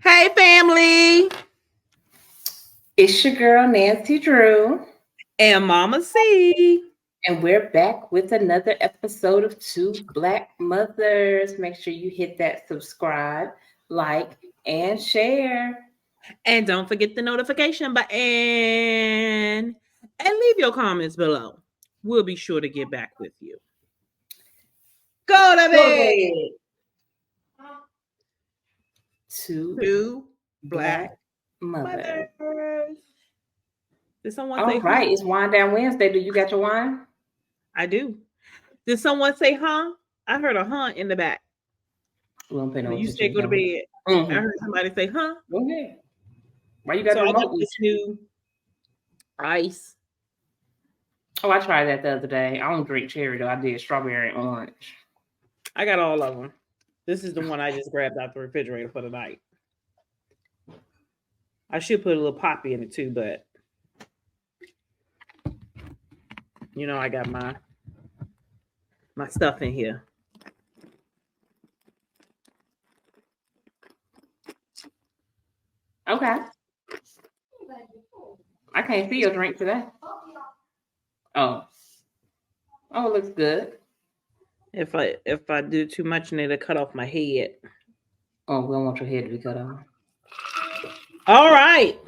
Hey, family. It's your girl, Nancy Drew. And Mama C. And we're back with another episode of Two Black Mothers. Make sure you hit that subscribe, like, and share. And don't forget the notification button. And leave your comments below. We'll be sure to get back with you. Go to bed. Two Black Mothers. Did someone say, all right, it's Wine Down Wednesday. Do you got your wine? I do. Did someone say, huh? I heard a huh in the back. We won't pay no You attention. said go to bed. I heard somebody say, huh? Go ahead. Why you got So the I remote? got this new ice. Oh, I tried that the other day. I don't drink cherry though. I did strawberry and orange. I got all of them. This is the one I just grabbed out the refrigerator for the night. I should put a little poppy in it too, but you know I got my stuff in here. Okay. I can't see your drink today. Oh, it looks good. If I do too much, then it'll cut off my head. Oh, we don't want your head to be cut off. All right.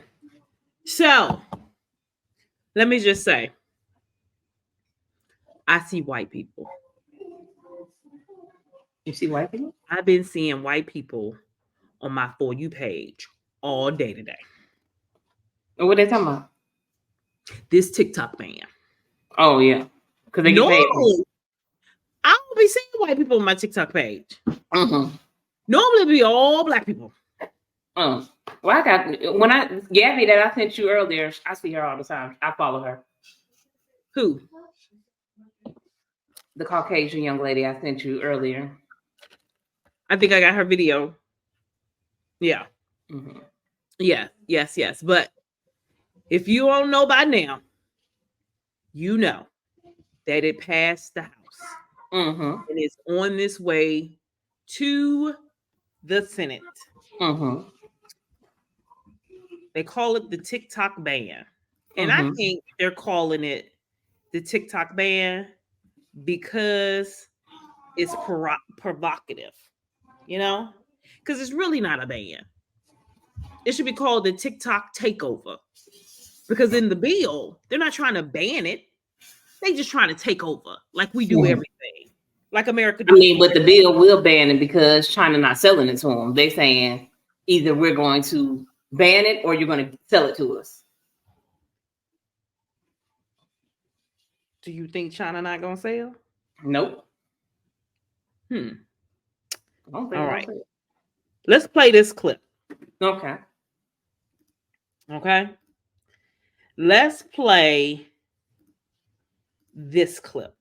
So let me just say, I see white people. You see white people? I've been seeing white people on my For You page all day today. What they talking about? This TikTok ban. Oh yeah, because they get paid. I don't be seeing white people on my TikTok page. Mm-hmm. Normally, it be all black people. Well, I got Gabby that I sent you earlier. I see her all the time. I follow her. Who? The Caucasian young lady I sent you earlier. I think I got her video. Yeah. Mm-hmm. Yeah. Yes. But if you don't know by now, you know that it passed the House. Mm-hmm. And it's on this way to the Senate. Mm-hmm. They call it the TikTok ban. And I think they're calling it the TikTok ban because it's provocative, you know? Because it's really not a ban. It should be called the TikTok takeover. Because in the bill, they're not trying to ban it. They just trying to take over like we do everything. Like America does. I mean, but the bill will ban it because China not selling it to them. They saying either we're going to ban it or you're going to sell it to us. Do you think China not going to sell? Nope. All right. Let's play this clip. Okay. Let's play this clip.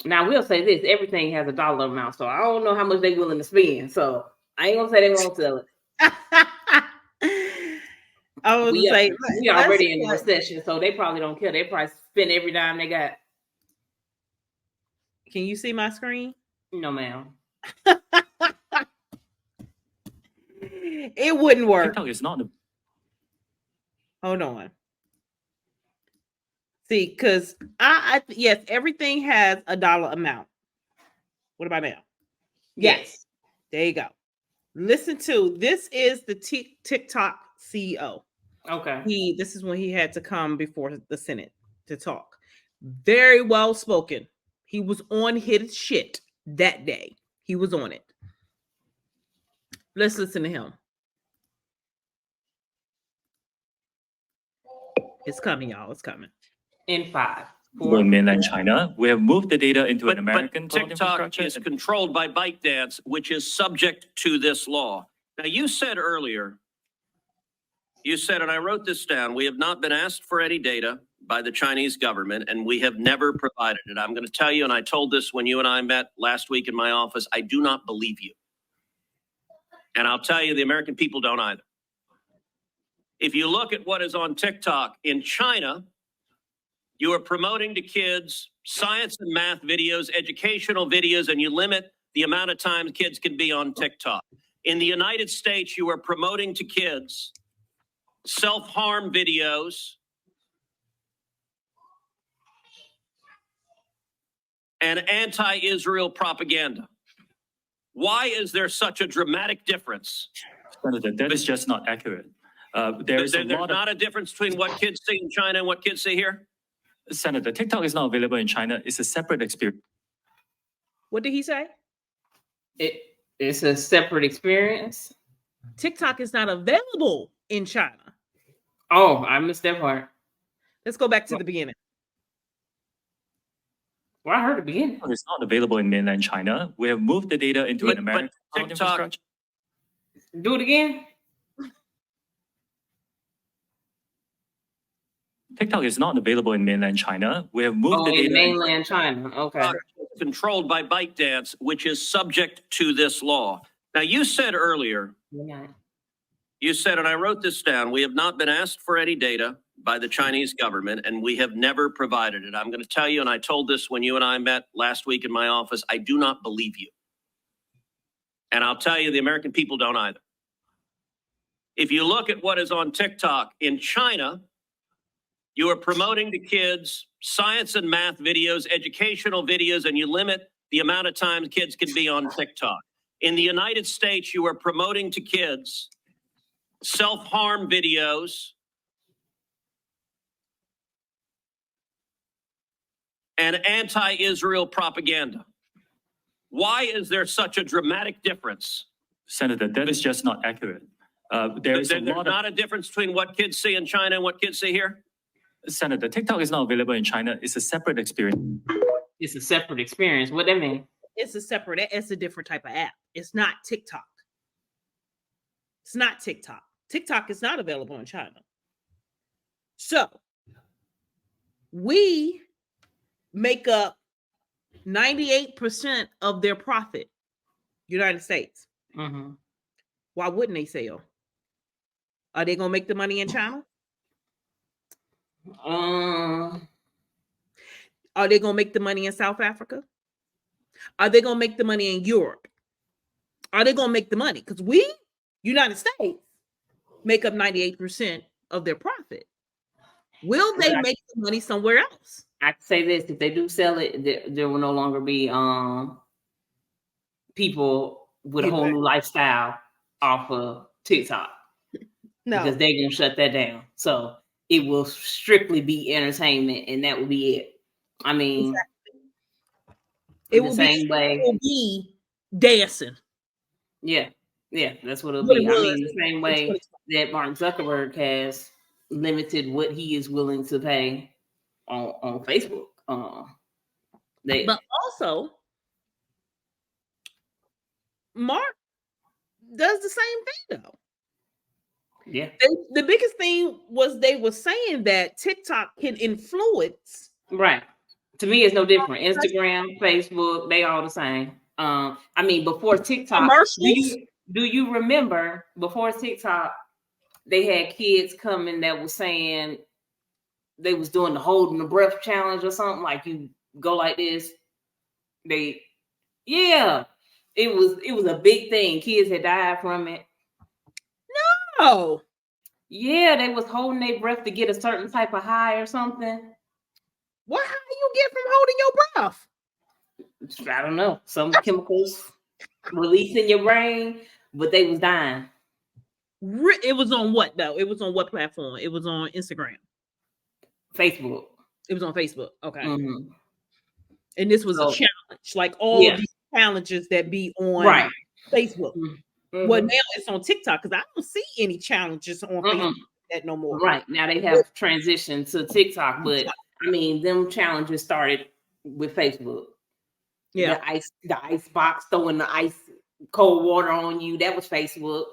Now, we'll say this. Everything has a dollar amount, so I don't know how much they're willing to spend. So I ain't going to say they won't sell it. We already in the recession, so they probably don't care. They probably spend every dime they got. Can you see my screen? No, ma'am. It wouldn't work. TikTok is not. Hold on. See, because yes, everything has a dollar amount. What about now? Yes. There you go. Listen to this is the TikTok CEO. Okay. This is when he had to come before the Senate to talk. Very well spoken. He was on his shit that day. He was on it. Let's listen to him. It's coming, y'all. It's coming. In 5. For mainland China, we have moved the data into an American but TikTok is controlled by ByteDance, which is subject to this law. Now, you said earlier, and I wrote this down, we have not been asked for any data by the Chinese government, and we have never provided it. I'm going to tell you, and I told this when you and I met last week in my office, I do not believe you. And I'll tell you, the American people don't either. If you look at what is on TikTok in China, you are promoting to kids science and math videos, educational videos, and you limit the amount of time kids can be on TikTok. In the United States, you are promoting to kids self-harm videos and anti-Israel propaganda. Why is there such a dramatic difference? Senator, that is just not accurate. There's not a difference between what kids see in China and what kids see here? Senator, TikTok is not available in China. It's a separate experience. What did he say? It's a separate experience. TikTok is not available in China. Oh, I missed that part. Let's go back to the beginning. Well, I heard the beginning. It's not available in mainland China. We have moved the data into an American cloud infrastructure. Do it again. TikTok is not available in mainland China. We have moved the in data mainland China. Okay. Controlled by ByteDance, which is subject to this law. Now, you said earlier, you said, and I wrote this down, we have not been asked for any data by the Chinese government, and we have never provided it. I'm going to tell you, and I told this when you and I met last week in my office, I do not believe you. And I'll tell you, the American people don't either. If you look at what is on TikTok in China, you are promoting to kids science and math videos, educational videos, and you limit the amount of time kids can be on TikTok. In the United States, you are promoting to kids self-harm videos and anti-Israel propaganda. Why is there such a dramatic difference? Senator, that is just not accurate. There's not a difference between what kids see in China and what kids see here? Senator, TikTok is not available in China. It's a separate experience. It's a separate experience. What that mean? It's a different type of app. It's not TikTok. It's not TikTok. TikTok is not available in China. So we make up 98% of their profit, United States. Mm-hmm. Why wouldn't they sell? Are they going to make the money in China? Are they going to make the money in South Africa? Are they going to make the money in Europe? Are they going to make the money? Because we, United States, make up 98% of their profit. Will they make the money somewhere else? I can say this: if they do sell it, there will no longer be people with a whole new lifestyle off of TikTok. No, because they're gonna shut that down. So it will strictly be entertainment, and that will be it. I mean, it will be dancing. Yeah, that's what it'll be. I mean, the same way that Mark Zuckerberg has limited what he is willing to pay on Facebook. But also, Mark does the same thing though. Yeah. The biggest thing was they were saying that TikTok can influence. Right. To me, it's no different. Instagram, Facebook, they all the same. I mean, before TikTok, do you remember before TikTok, they had kids coming that was saying they was doing the holding the breath challenge or something, like you go like this. It was a big thing. Kids had died from it. No. Yeah, they was holding their breath to get a certain type of high or something. What high do you get from holding your breath? I don't know. Some chemicals released in your brain, but they was dying. It was on what though? It was on what platform? It was on Instagram. Facebook. It was on Facebook. Okay. Mm-hmm. And this was a challenge, like all of these challenges that be on Facebook. Mm-hmm. Well, now it's on TikTok because I don't see any challenges on Facebook that no more. Right. Now they have transitioned to TikTok, but I mean, them challenges started with Facebook. Yeah. The ice box, throwing the ice cold water on you. That was Facebook.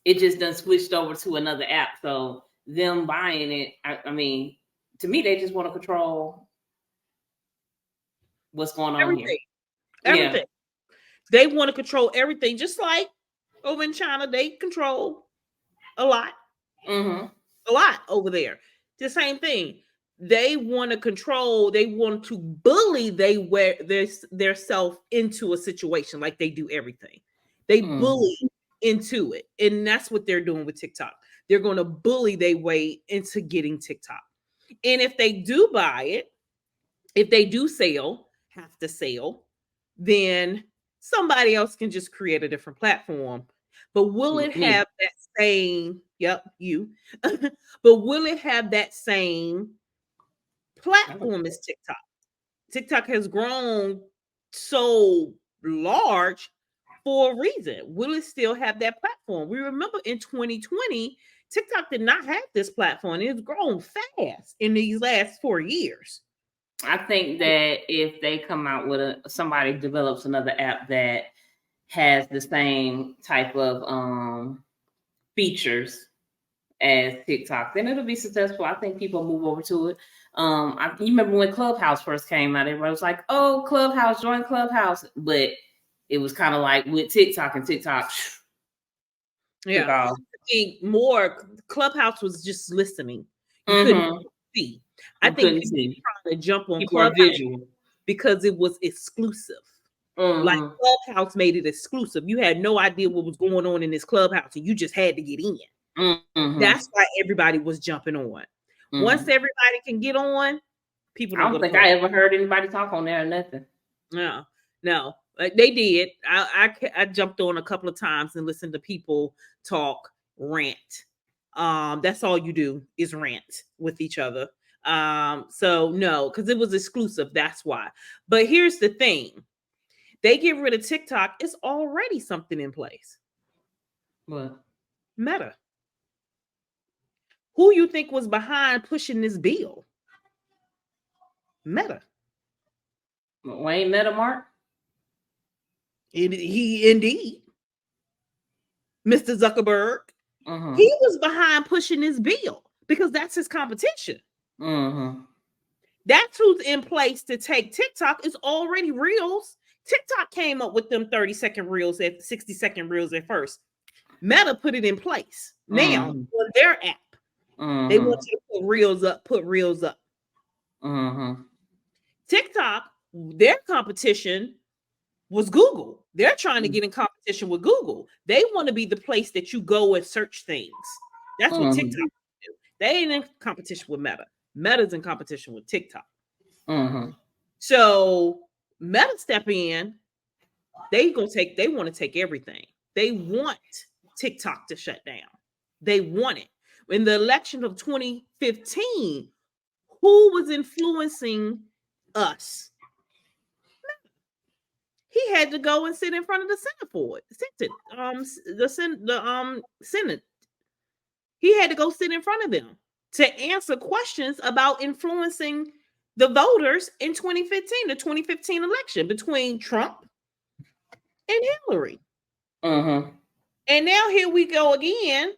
It just done switched over to another app. So them buying it, I mean, to me, they just want to control what's going on here. Everything. Yeah. They want to control everything, just like over in China, they control a lot. Mm-hmm. A lot over there. The same thing. They want to control, they want to bully their self into a situation like they do everything. They bully into it. And that's what they're doing with TikTok. They're going to bully their way into getting TikTok. And if they do buy it, if they do have to sell, then somebody else can just create a different platform. But will it have that same, but will it have that same platform as TikTok? TikTok has grown so large for a reason. Will it still have that platform? We remember in 2020, TikTok did not have this platform. It's grown fast in these last 4 years. I think that if they come out with somebody develops another app that has the same type of features as TikTok, then it'll be successful. I think people move over to it. You remember when Clubhouse first came out, everybody was like, oh, Clubhouse, join Clubhouse. But it was kind of like with TikTok and TikTok. Yeah. I think more Clubhouse was just listening. You couldn't see. I think people trying to jump on Clubhouse because it was exclusive. Like Clubhouse made it exclusive. You had no idea what was going on in this Clubhouse, and you just had to get in. That's why everybody was jumping on. Once everybody can get on, people I don't think I ever heard anybody talk on there or nothing. No. Like they did. I jumped on a couple of times and listened to people talk, rant. That's all you do is rant with each other. So no, because it was exclusive. That's why. But here's the thing: they get rid of TikTok. It's already something in place. What? Meta. Who you think was behind pushing this bill? Meta. Wayne Metamark? He indeed. Mr. Zuckerberg. He was behind pushing this bill because that's his competition. That's who's in place to take TikTok. Is already Reels. TikTok came up with them 30-second reels at 60-second reels at first. Meta put it in place. Now on their app. They want you to put reels up. TikTok, their competition was Google. They're trying to get in competition with Google. They want to be the place that you go and search things. That's what TikTok do. They ain't in competition with Meta. Meta's in competition with TikTok. So Meta step in. They want to take everything. They want TikTok to shut down. They want it. In the election of 2015, who was influencing us? He had to go and sit in front of the Senate for it. The Senate. He had to go sit in front of them to answer questions about influencing the voters in 2015, the 2015 election between Trump and Hillary. And now here we go again.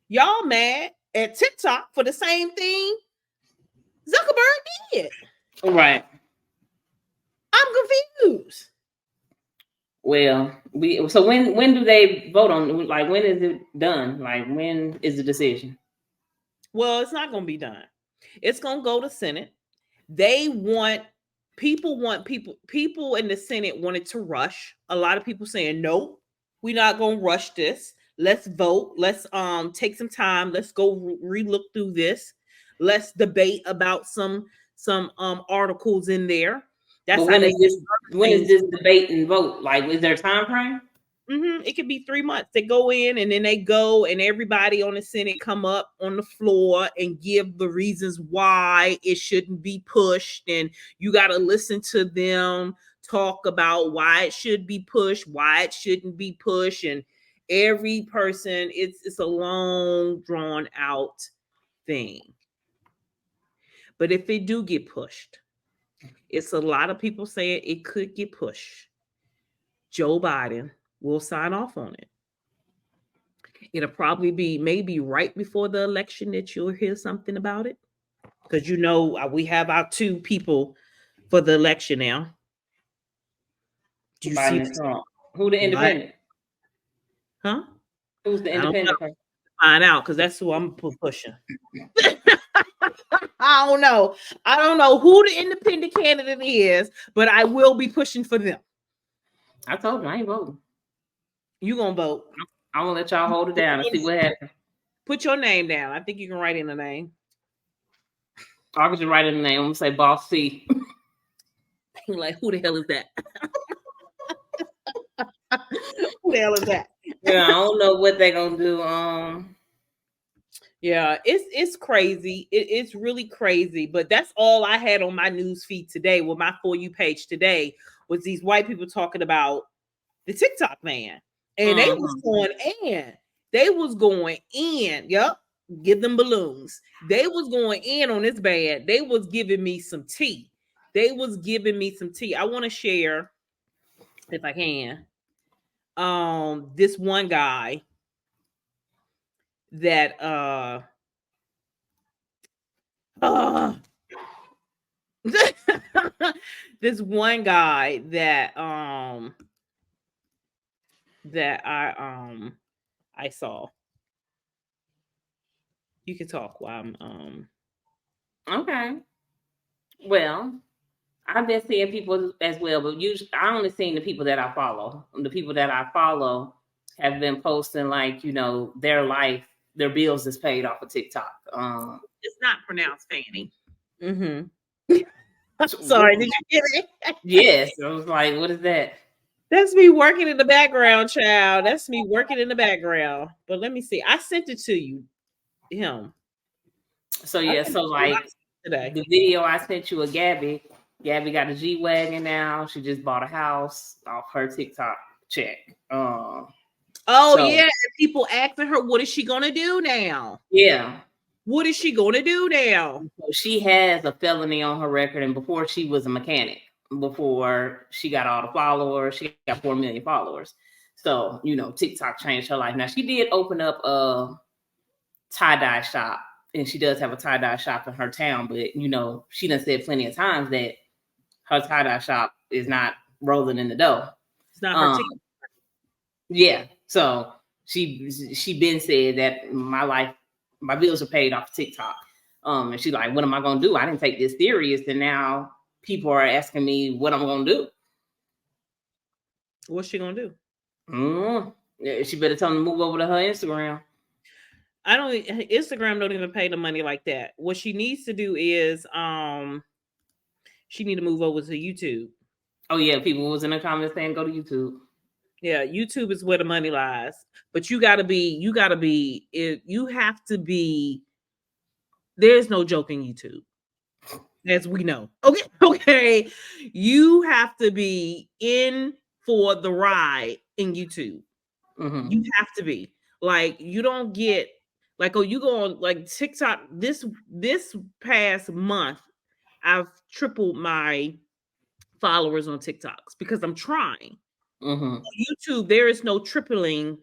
Y'all mad at TikTok for the same thing Zuckerberg did. Right. I'm confused. Well, so when do they vote on? Like, when is it done? Like, when is the decision? Well, it's not going to be done. It's going to go to Senate. People in the Senate wanted to rush. A lot of people saying, nope, we're not going to rush this. Let's vote. Let's take some time. Let's go relook through this. Let's debate about some articles in there. That's when is this debate and vote? Like, is there a time frame? It could be 3 months. They go in and then they go and everybody on the Senate come up on the floor and give the reasons why it shouldn't be pushed. And you got to listen to them talk about why it should be pushed, why it shouldn't be pushed. And every person, it's a long drawn out thing. But if it do get pushed, it's a lot of people saying it could get pushed. Joe Biden will sign off on it. It'll probably be maybe right before the election that you'll hear something about it. Because we have our two people for the election now. Do you see Trump? Who the independent? Huh? Who's the independent? Find out, because that's who I'm pushing. I don't know. I don't know who the independent candidate is, but I will be pushing for them. I told you I ain't voting. You gonna vote? I'm gonna let y'all hold it down and see what happens. Put your name down. I think you can write in the name. I can just write in the name. I'm gonna say Boss C. Like, who the hell is that? Who the hell is that? Yeah, I don't know what they're gonna do. Yeah, it's crazy. It's really crazy. But that's all I had on my news feed today. With my For You page today was these white people talking about the TikTok man, and they was going in. They was going in. Yep, give them balloons. They was going in on this band. They was giving me some tea. They was giving me some tea. I want to share, if I can, this one guy that this one guy that I saw. You can talk while I'm Okay. Well, I've been seeing people as well, but usually I only seen the people that I follow. The people that I follow have been posting like, you know, their life, their bills is paid off of TikTok. It's not pronounced Fanny. I'm sorry, did you get it? Yes. I was like, what is that? That's me working in the background, child. That's me working in the background. But let me see. I sent it to you. Him. So yeah, so like today. The video I sent you of Gabby got a G-Wagon now. She just bought a house off her TikTok check. Yeah, people asking her, what is she gonna do now? Yeah. What is she gonna do now? So she has a felony on her record, and before she was a mechanic, before she got all the followers, she got 4 million followers. So, you know, TikTok changed her life. Now she did open up a tie-dye shop, and she does have a tie-dye shop in her town, but you know, she done said plenty of times that her tie-dye shop is not rolling in the dough. It's not her TikTok. Yeah. So she been said that my bills are paid off TikTok. And she's like, what am I gonna do? I didn't take this serious, and now people are asking me what I'm gonna do. What's she gonna do? She better tell them to move over to her Instagram. Instagram don't even pay the money like that. What she needs to do is she need to move over to YouTube. Oh yeah, people was in the comments saying go to YouTube. Yeah, YouTube is where the money lies. But you have to be, there's no joke in YouTube, as we know. Okay. You have to be in for the ride in YouTube. You have to be. Like, you don't get like, you go on like TikTok. This past month, I've tripled my followers on TikToks because I'm trying. On YouTube, there is no tripling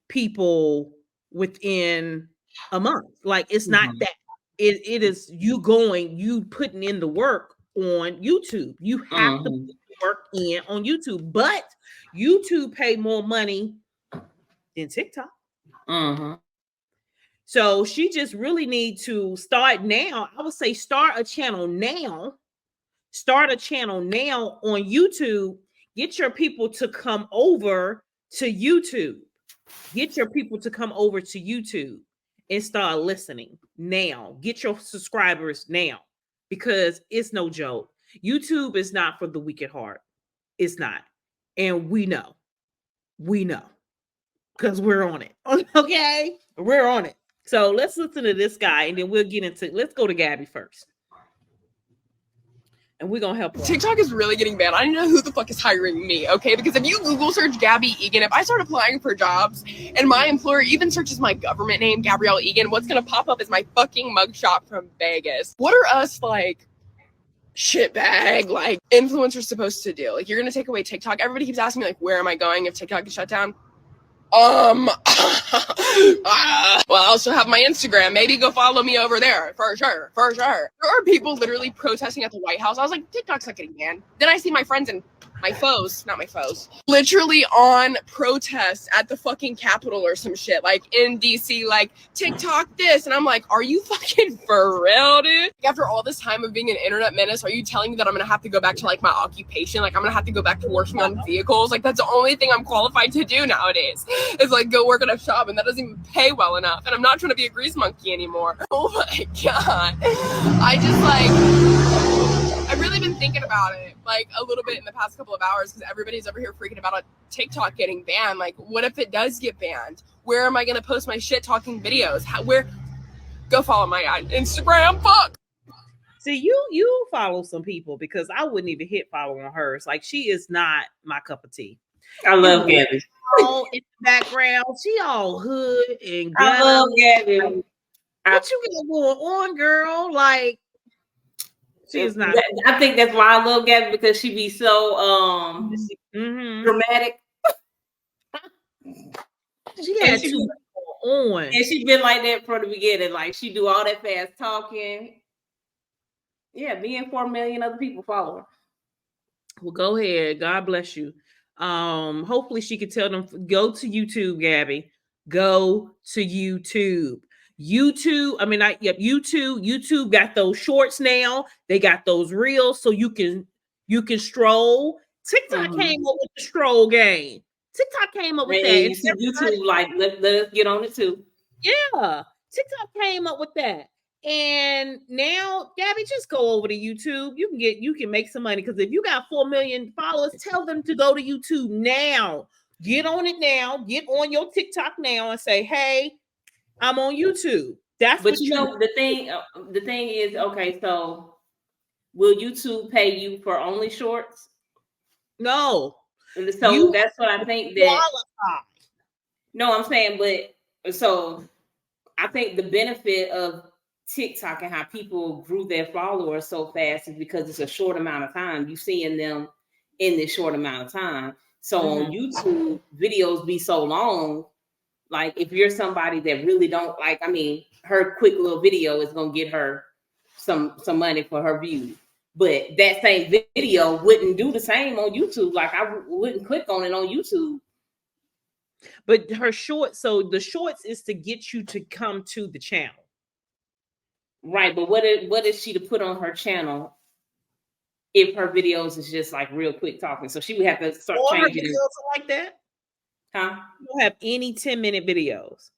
people within a month. Like, it's not that. It is you putting in the work on YouTube. You have to put the work in on YouTube, but YouTube pay more money than TikTok. So she just really need to start now. I would say start a channel now. Start a channel now on YouTube. Get your people to come over to YouTube. Get your people to come over to YouTube and start listening now. Get your subscribers now, because it's no joke. YouTube is not for the weak at heart. It's not. And we know. Because we're on it. Okay? We're on it. So let's listen to this guy, and then let's go to Gabby first. And we're going to help her. TikTok is really getting bad. I don't know who the fuck is hiring me, okay? Because if you Google search Gabby Egan, if I start applying for jobs and my employer even searches my government name, Gabrielle Egan, what's going to pop up is my fucking mugshot from Vegas. What are us, like, shitbag, like, influencers supposed to do? Like, you're going to take away TikTok? Everybody keeps asking me, like, where am I going if TikTok is shut down? Well, I also have my Instagram. Maybe go follow me over there. For sure. There are people literally protesting at the White House. I was like, TikTok's not getting banned. Then I see my friends in my foes, not my foes, literally on protests at the fucking Capitol or some shit, like in DC, like TikTok this. And I'm like, are you fucking for real, dude? After all this time of being an internet menace, are you telling me that I'm gonna have to go back to like my occupation? Like I'm gonna have to go back to working on vehicles? Like that's the only thing I'm qualified to do nowadays is like go work at a shop, and that doesn't even pay well enough. And I'm not trying to be a grease monkey anymore. Oh my God. I've really been thinking about it like a little bit in the past couple of hours because everybody's over here freaking about TikTok getting banned. Like, what if it does get banned? Where am I going to post my shit talking videos? Where? Go follow my Instagram. Fuck. See, you follow some people because I wouldn't even hit follow on hers. Like, she is not my cup of tea. I love Gabby. All in the background, she all hood and ghetto. I love Gabby. What you got going on, girl? Like, she is not. I think that's why I love Gabby because she be so dramatic. She had too much on, and she's been like that from the beginning. Like she do all that fast talking. Yeah, me and 4 million other people follow her. Well, go ahead. God bless you. Hopefully she could tell them go to YouTube, Gabby. Go to YouTube. YouTube got those shorts now. They got those reels, so you can stroll. TikTok came up with the stroll game. TikTok came up with that. YouTube, like let's get on it too. Yeah, TikTok came up with that, and now Gabby, just go over to YouTube. You can make some money because if you got 4 million followers, tell them to go to YouTube now. Get on it now. Get on your TikTok now and say, "Hey, I'm on YouTube." That's but what you know the thing is, okay, so will YouTube pay you for only shorts? No. So that's what I think that qualify. No, I'm saying, but so I think the benefit of TikTok and how people grew their followers so fast is because it's a short amount of time. You're seeing them in this short amount of time. So on YouTube, videos be so long. Like if you're somebody that really don't like, I mean, her quick little video is gonna get her some money for her views. But that same video wouldn't do the same on YouTube. Like I wouldn't click on it on YouTube. But her shorts, so the shorts is to get you to come to the channel. Right, but what is she to put on her channel if her videos is just like real quick talking? So she would have to start changing her videos like that. Huh? You don't have any 10-minute videos.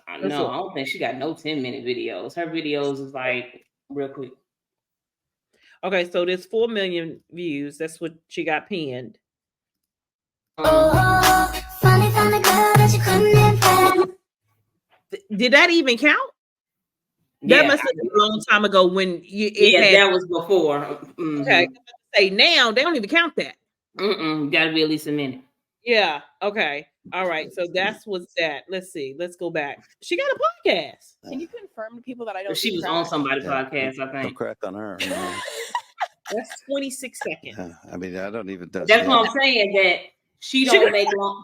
I don't think she got no 10-minute videos. Her videos is like real quick. Okay, so there's 4 million views. That's what she got pinned. Did that even count? That must have been a long time ago when that was before. Mm-hmm. Okay, say now they don't even count that. Got to be at least a minute. Yeah. Okay. All right. So that's what's that. Let's see. Let's go back. She got a podcast. Can you confirm to people that I don't? She was on somebody's podcast, I think. No crack on her. You know? That's 26 seconds. I mean, I don't even. That's what I'm saying. That she don't make long.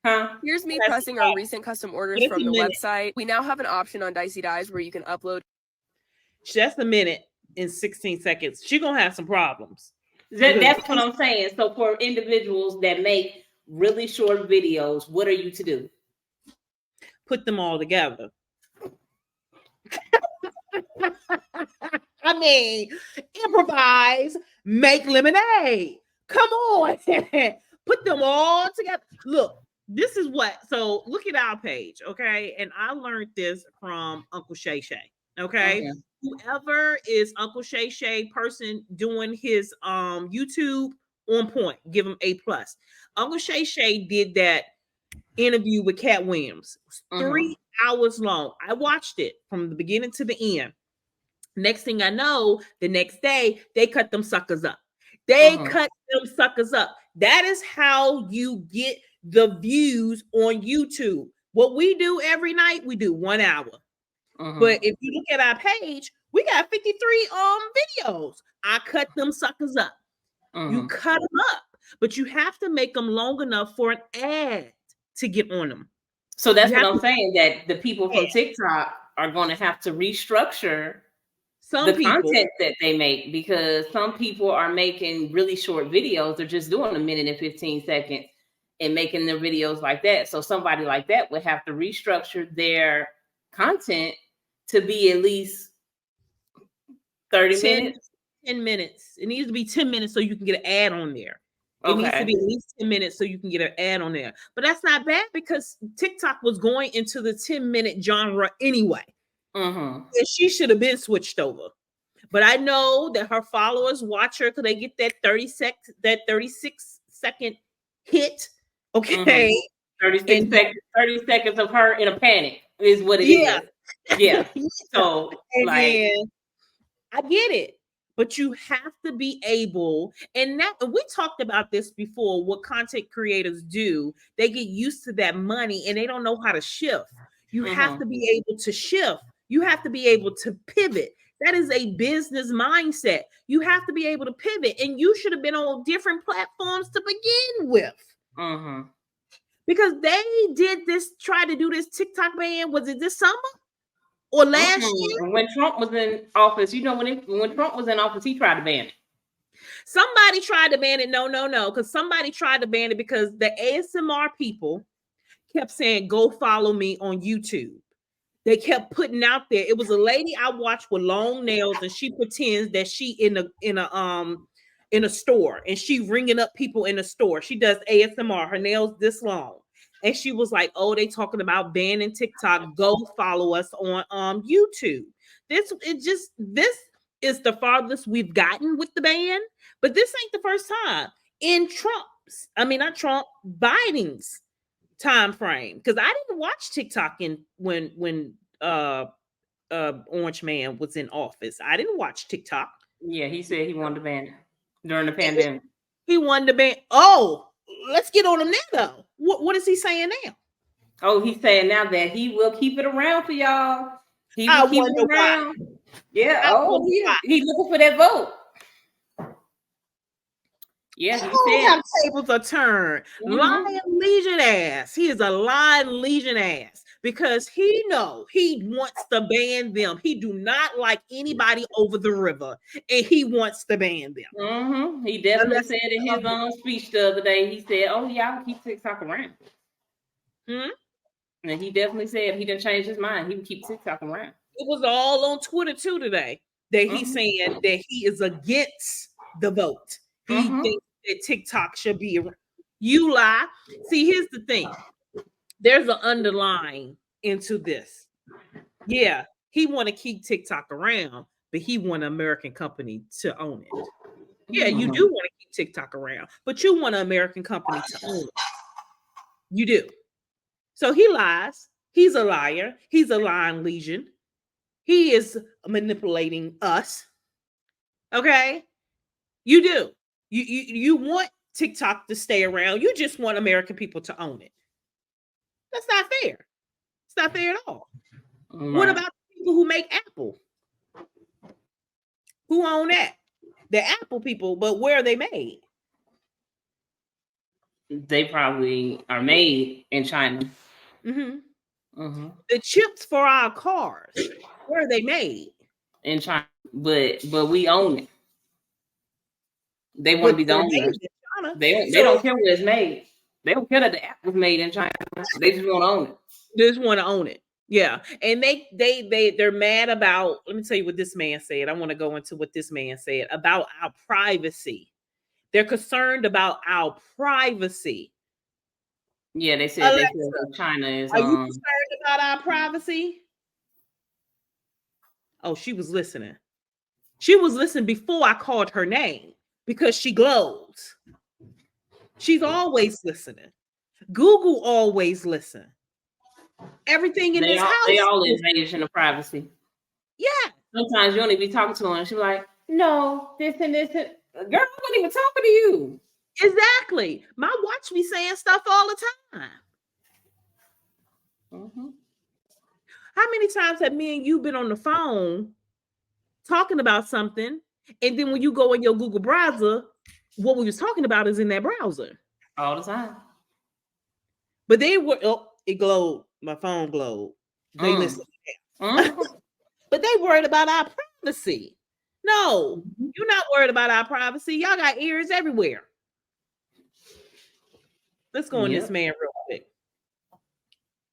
Huh? Here's me pressing our recent custom orders from the website. We now have an option on Dicey Dies where you can upload. That's a minute in 16 seconds. She's gonna have some problems. That's what I'm saying. So for individuals that make really short videos, what are you to do? Put them all together. I mean, improvise, make lemonade. Come on. Put them all together. Look, this is what, so look at our page, okay? And I learned this from Uncle Shay Shay, okay? Whoever is Uncle Shay Shay person doing his YouTube, on point, give him A+. Uncle Shay Shay did that interview with Cat Williams. 3 hours long. I watched it from the beginning to the end. Next thing I know, the next day, they cut them suckers up. Cut them suckers up. That is how you get the views on YouTube. What we do every night, we do 1 hour. But if you look at our page, we got 53 videos. I cut them suckers up. You cut them up, but you have to make them long enough for an ad to get on them. So that's what I'm saying, that the people from TikTok are going to have to restructure the content that they make, because some people are making really short videos. They're just doing 1 minute and 15 seconds and making their videos like that. So somebody like that would have to restructure their content to be at least 30 minutes. 10 minutes. It needs to be 10 minutes so you can get an ad on there. It needs to be at least 10 minutes so you can get an ad on there. But that's not bad because TikTok was going into the 10-minute genre anyway. And she should have been switched over. But I know that her followers watch her because they get that 36-second hit. Okay. 30 seconds of her in a panic is what it is. Yeah. So like I get it. But you have to be able, and we talked about this before, what content creators do. They get used to that money and they don't know how to shift. You have to be able to shift. You have to be able to pivot. That is a business mindset. You have to be able to pivot, and you should have been on different platforms to begin with. Because they try to do this TikTok ban. Was it this summer? Or last year? When Trump was in office, when Trump was in office, he tried to ban it. Somebody tried to ban it. No. Because somebody tried to ban it because the ASMR people kept saying, go follow me on YouTube. They kept putting out there. It was a lady I watched with long nails, and she pretends that she in a store, and she ringing up people in a store. She does ASMR. Her nails this long. And she was like, oh, they talking about banning TikTok. Go follow us on YouTube. This is the farthest we've gotten with the ban, but this ain't the first time in Biden's time frame. Because I didn't watch TikTok when Orange Man was in office. I didn't watch TikTok. Yeah, he said he wanted to ban it during the pandemic. He wanted to ban. Oh, let's get on him now, though. What is he saying now? Oh, he's saying now that he will keep it around for y'all. He will keep it around. Why. Yeah. He's looking for that vote. Yeah, he said how tables are turned. Lying Legion ass. He is a lying Legion ass because he wants to ban them. He do not like anybody over the river, and he wants to ban them. He definitely said in his own speech the other day. He said, "Oh yeah, I'll keep TikTok around." And he definitely said he didn't change his mind. He would keep TikTok around. It was all on Twitter too today that he's saying that he is against the vote. He thinks that TikTok should be around. You lie. See, here's the thing. There's an underlying into this. Yeah, he want to keep TikTok around, but he want an American company to own it. Yeah, you do want to keep TikTok around, but you want an American company to own it. You do. So he lies. He's a liar. He's a lying Legion. He is manipulating us. Okay? You do. You want TikTok to stay around. You just want American people to own it. That's not fair. It's not fair at all. What about the people who make Apple? Who own that? The Apple people, but where are they made? They probably are made in China. The chips for our cars, where are they made? In China, but we own it. They want to be the owners. They don't care where it's made. They don't care that the app was made in China. They just want to own it. They just want to own it. Yeah. And they're mad about, let me tell you what this man said. I want to go into what this man said about our privacy. They're concerned about our privacy. Yeah, they said China is. Are you concerned about our privacy? Oh, she was listening. She was listening before I called her name because she glows. She's always listening. Google always listen. Everything in this house. They all invade in the privacy. Yeah. Sometimes you don't even be talking to her, and she's like, "No, this and this." And girl, I wasn't even talking to you. Exactly. My watch be saying stuff all the time. How many times have me and you been on the phone talking about something, and then when you go in your Google browser, what we was talking about is in that browser? All the time. But they were, it glowed. My phone glowed. They listen. But they worried about our privacy. No, you're not worried about our privacy. Y'all got ears everywhere. Let's go on this man real quick.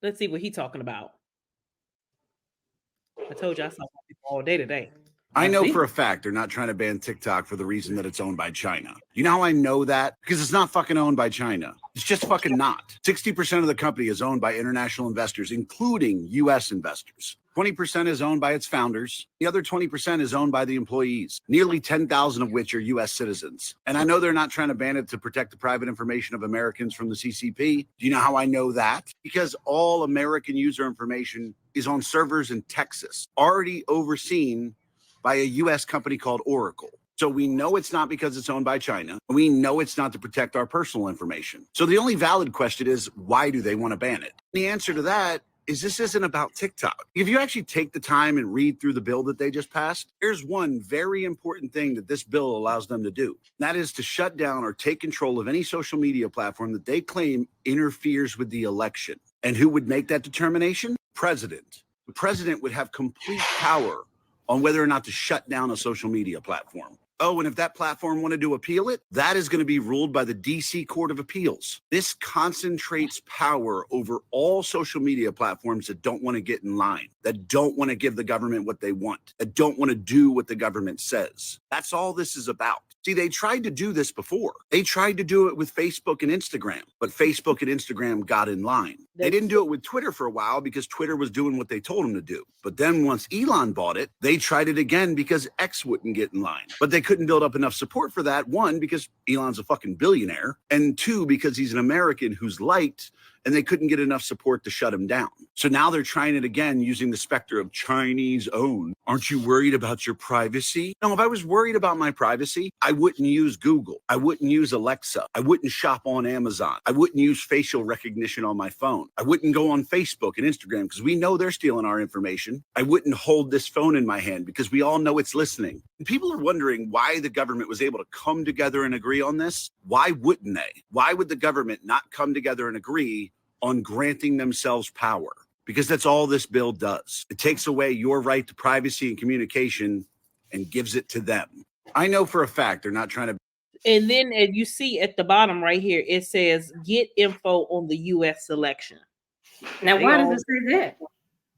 Let's see what he's talking about. I told you I saw people all day today. I know for a fact they're not trying to ban TikTok for the reason that it's owned by China. You know how I know that? Because it's not fucking owned by China. It's just fucking not. 60% of the company is owned by international investors, including U.S. investors. 20% is owned by its founders. The other 20% is owned by the employees, nearly 10,000 of which are U.S. citizens. And I know they're not trying to ban it to protect the private information of Americans from the CCP. Do you know how I know that? Because all American user information is on servers in Texas, already overseen by a U.S. company called Oracle. So we know it's not because it's owned by China. We know it's not to protect our personal information. So the only valid question is, why do they want to ban it? The answer to that is this isn't about TikTok. If you actually take the time and read through the bill that they just passed, there's one very important thing that this bill allows them to do. That is to shut down or take control of any social media platform that they claim interferes with the election. And who would make that determination? President. The president would have complete power on whether or not to shut down a social media platform. Oh, and if that platform wanted to appeal it, that is going to be ruled by the DC Court of Appeals. This concentrates power over all social media platforms that don't want to get in line, that don't want to give the government what they want, that don't want to do what the government says. That's all this is about. See, they tried to do this before. They tried to do it with Facebook and Instagram, but Facebook and Instagram got in line. They didn't do it with Twitter for a while because Twitter was doing what they told them to do. But then once Elon bought it, they tried it again because X wouldn't get in line. But they couldn't build up enough support for that. One, because Elon's a fucking billionaire. And two, because he's an American who's liked, and they couldn't get enough support to shut him down. So now they're trying it again using the specter of Chinese owned. Aren't you worried about your privacy? No, if I was worried about my privacy, I wouldn't use Google. I wouldn't use Alexa. I wouldn't shop on Amazon. I wouldn't use facial recognition on my phone. I wouldn't go on Facebook and Instagram because we know they're stealing our information. I wouldn't hold this phone in my hand because we all know it's listening. And people are wondering why the government was able to come together and agree on this. Why wouldn't they? Why would the government not come together and agree on granting themselves power? Because that's all this bill does. It takes away your right to privacy and communication and gives it to them. I know for a fact they're not trying to. And then as you see at the bottom right here, it says get info on the U.S. election. Now, why does it say that?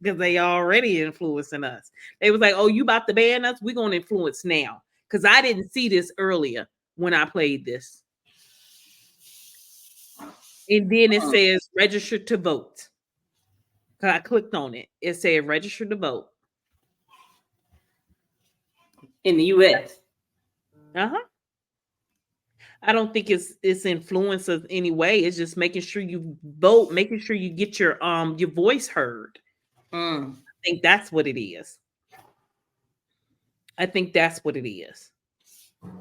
Because they already influencing us. They was like, oh, you about to ban us? We're going to influence now. Because I didn't see this earlier when I played this. And then it says register to vote. I clicked on it. It said register to vote. In the U.S. Uh-huh. I don't think it's influence of any way. It's just making sure you vote, making sure you get your voice heard. I think that's what it is. I think that's what it is.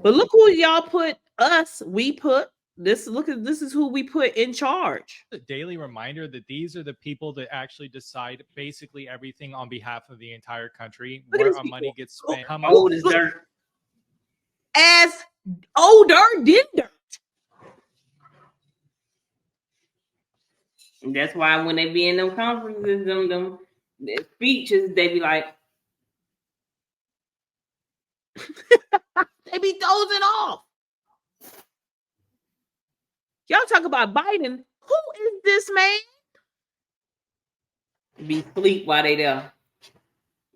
But look who y'all put us. We put this. Look at this is who we put in charge. A daily reminder that these are the people that actually decide basically everything on behalf of the entire country, where our money gets spent. How much old is dirt? As older than dirt. And that's why when they be in them conferences, them speeches, they be like, they be dozing off. Y'all talk about Biden. Who is this man? Be asleep while they there.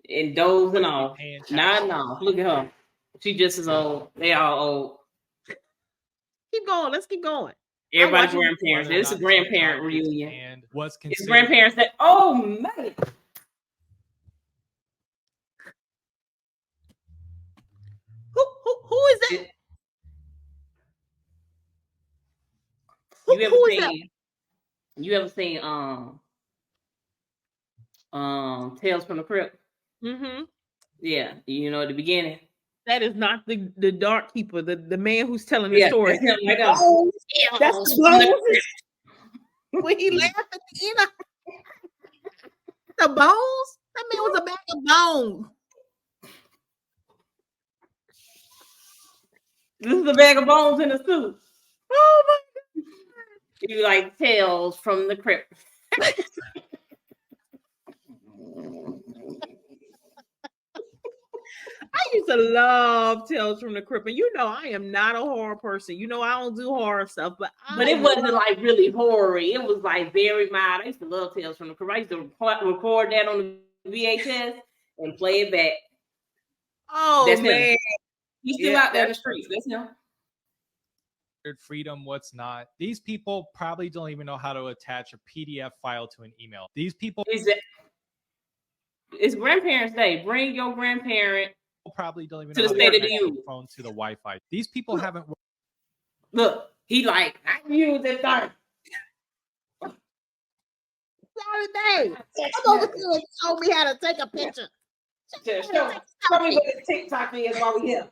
And dozing off. No. Look at her. She just as old. They all old. Keep going. Let's keep going. Everybody's grandparents. It's a grandparent reunion. And what's it's grandparents that, oh man. Who is that? You ever seen Tales from the Crypt? Mm-hmm. Yeah, you know at the beginning. That is not the dark keeper, the man who's telling the story. That's him, like, that's the bones. When he laughed at the end of the bones, that man was a bag of bones. This is a bag of bones in a suit. Oh my God. You like Tales from the Crypt. to love Tales from the Crypt. And you know, I am not a horror person. You know, I don't do horror stuff, but it wasn't like really horror. It was like very mild. I used to love Tales from the Crypt. I used to record that on the VHS and play it back. Oh, that's man. Him. He's still out there in the streets. That's him. Freedom, what's not. These people probably don't even know how to attach a PDF file to an email. These people. It's Grandparents' Day. Bring your grandparent. Probably don't even to know the how State of to the Union phone to the Wi-Fi. These people haven't. Look, he like I can use that thing. Sorry, babe. Come over here and show me how to take a picture. Show me what the TikTok is while we here.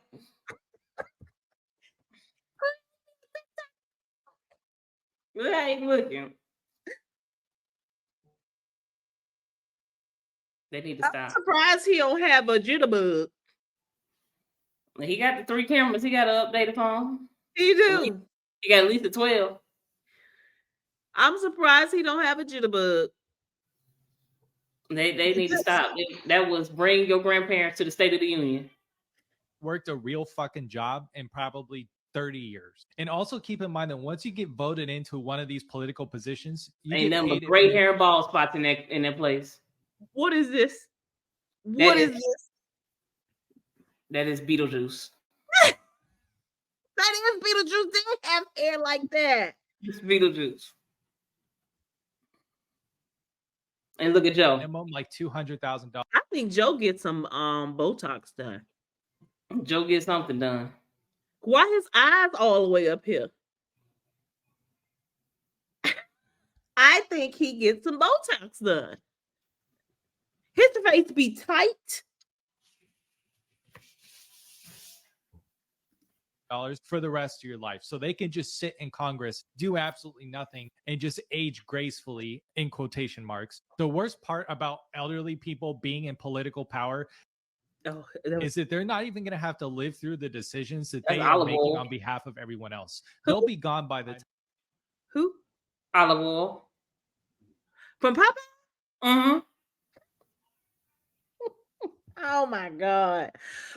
Look how he's looking. They need to stop. I'm surprised he don't have a jitterbug. He got the 3 cameras. He got an updated phone. He do. He got at least a 12. I'm surprised he don't have a jitterbug. They need to stop. That was bring your grandparents to the State of the Union. Worked a real fucking job in probably 30 years. And also keep in mind that once you get voted into one of these political positions, you ain't get nothing but paid great hair and bald spots in that place. What is this? What is this? That is Beetlejuice. That is Beetlejuice. They have hair like that. It's Beetlejuice. And look at Joe. Minimum like $200,000. I think Joe gets some Botox done. Joe gets something done. Why his eyes all the way up here? I think he gets some Botox done. His face be tight. For the rest of your life, so they can just sit in Congress, do absolutely nothing, and just age gracefully, in quotation marks. The worst part about elderly people being in political power is that they're not even going to have to live through the decisions that they are making on behalf of everyone else. They'll be gone by the time. Who? Olive oil. From Papa? Mm-hmm. Oh my God.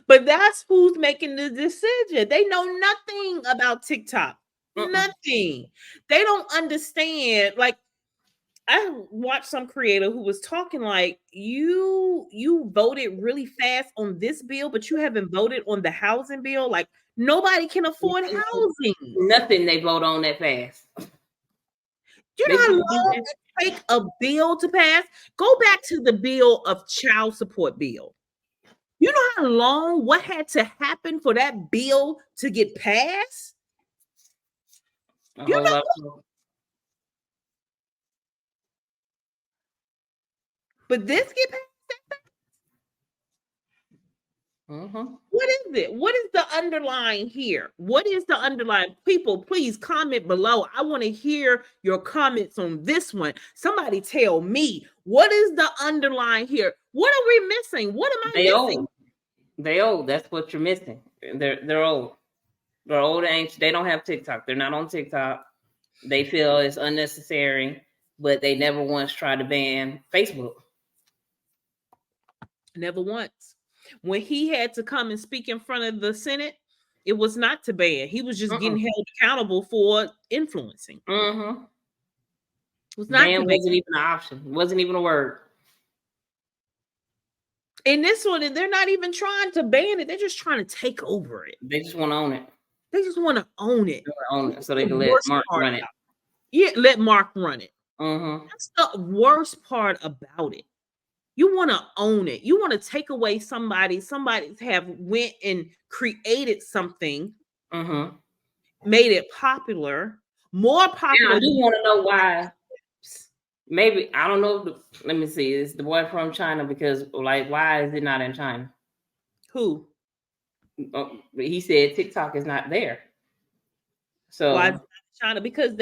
But that's who's making the decision. They know nothing about TikTok. Nothing. They don't understand. Like, I watched some creator who was talking like, you voted really fast on this bill, but you haven't voted on the housing bill. Like, nobody can afford housing. Nothing they vote on that fast. You know how long it takes a bill to pass? Go back to the bill of child support bill. You know how long, what had to happen for that bill to get passed? You know? But this get passed? What is it? What is the underlying here? What is the underlying? People, please comment below. I want to hear your comments on this one. Somebody tell me, what is the underlying here? What are we missing? What am I missing? Old. They old. That's what you're missing. They're old. They're old and ancient. They don't have TikTok. They're not on TikTok. They feel it's unnecessary, but they never once tried to ban Facebook. Never once. When he had to come and speak in front of the Senate, it was not to ban. He was just getting held accountable for influencing. Mm-hmm. It was not ban wasn't even an option. It wasn't even a word. In this one, they're not even trying to ban it. They're just trying to take over it. They just want to own it. They just want to own it. Own it so they can let Mark run it. Yeah, let Mark run it. Mm-hmm. That's the worst part about it. You want to own it. You want to take away somebody have went and created something, made it popular, more popular. Yeah, I do want to know why. Maybe, I don't know. Let me see. It's the boy from China because, like, why is it not in China? Who? He said TikTok is not there. So why is it not in China? Because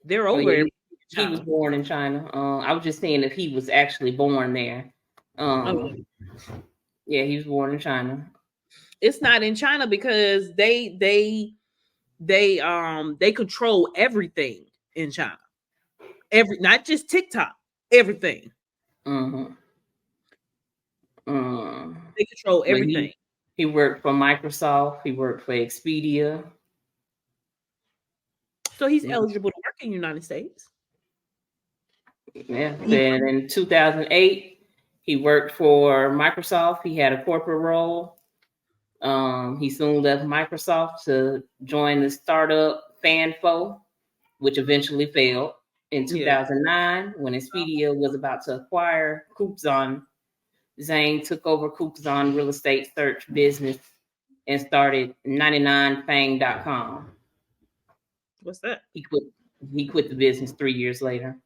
they're over it. He was born in China. I was just saying if he was actually born there. Yeah, he was born in China. It's not in China because they control everything in China. Not just TikTok, everything. They control everything. He worked for Microsoft. He worked for Expedia. So he's eligible to work in the United States. Yeah. Then in 2008, he worked for Microsoft. He had a corporate role. He soon left Microsoft to join the startup Fanfo, which eventually failed. In 2009, when Expedia was about to acquire Coupzon, Zhang took over Coupzon real estate search business and started 99fang.com. What's that? He quit the business 3 years later.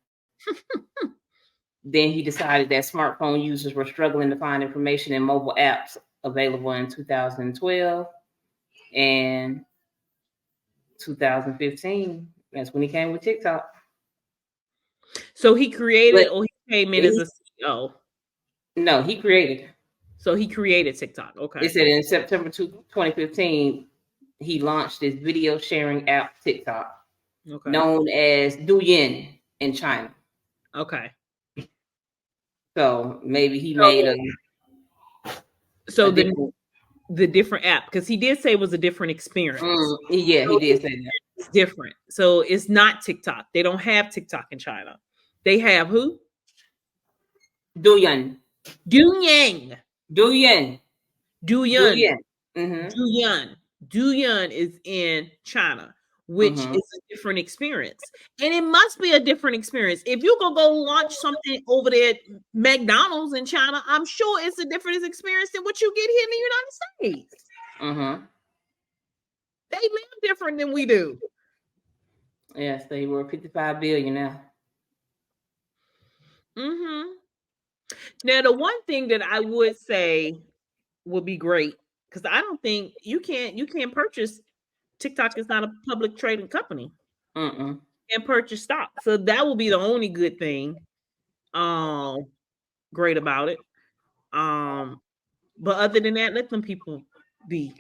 Then he decided that smartphone users were struggling to find information in mobile apps available in 2012 and 2015. That's when he came with TikTok. So he created, or he came in as a CEO? No, he created. So he created TikTok. Okay. It said in September 2015, he launched his video sharing app TikTok, known as Douyin in China. Okay. So maybe he made the different app, because he did say it was a different experience. Yeah, he did say that. It's different. So it's not TikTok. They don't have TikTok in China. They have who? Douyin. Douyin. Douyin. Douyin. Mm-hmm. Douyin. Douyin is in China, which is a different experience. And it must be a different experience. If you go launch something over there at McDonald's in China, I'm sure it's a different experience than what you get here in the United States. They live different than we do. Yes, they were 55 billion now. Now, the one thing that I would say would be great, because I don't think you can't purchase TikTok. Is not a public trading company. And purchase stock. So that will be the only good thing great about it. But other than that, let them people be.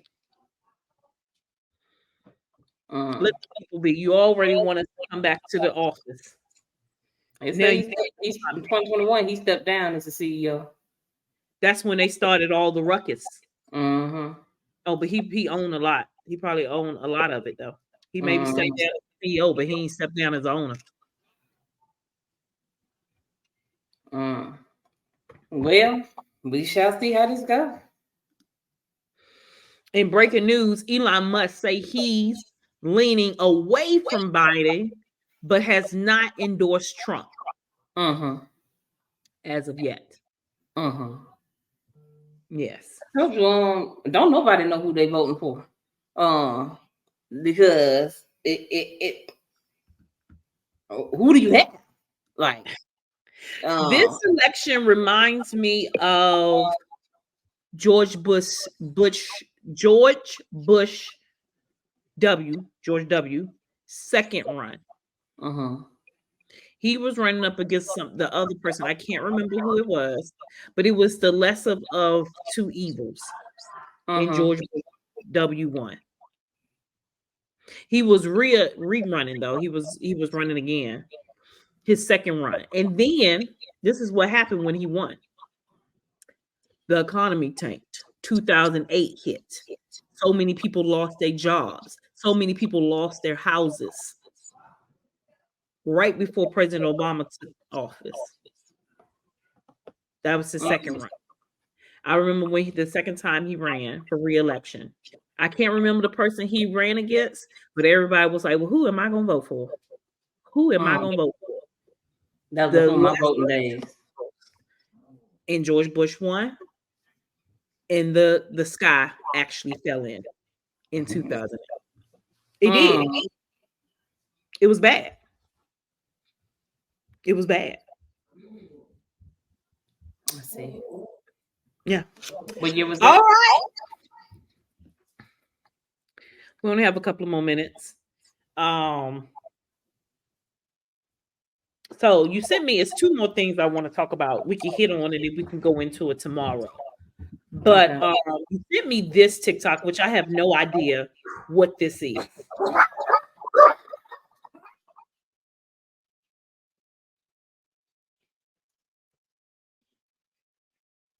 Let the people be. You already want to come back to the office. Now, he's 2021. He stepped down as the CEO. That's when they started all the ruckus. Oh, but he owned a lot. He probably owned a lot of it though. He maybe stepped down as CEO, but he ain't stepped down as owner. Well, we shall see how this goes. In breaking news, Elon Musk say he's leaning away from Biden, but has not endorsed Trump as of yet. Yes. Don't nobody know who they voting for, because who do you have? Like this election reminds me of George W. second run. He was running up against the other person. I can't remember who it was, but it was the lesser of two evils. And George W won. He was rerunning though. He was running again. His second run. And then this is what happened when he won. The economy tanked. 2008 hit. So many people lost their jobs. So many people lost their houses. Right before President Obama took office. That was his second run. I remember when the second time he ran for re-election. I can't remember the person he ran against, but everybody was like, well, who am I going to vote for? Who am I going to vote for? That was on my voting days. And George Bush won. And the sky actually fell in 2000. It did. It was bad. It was bad. Let's see. Yeah. What year was that? All right. We only have a couple of more minutes. So you sent me, it's two more things I want to talk about. We can hit on it and we can go into it tomorrow. But you sent me this TikTok, which I have no idea what this is.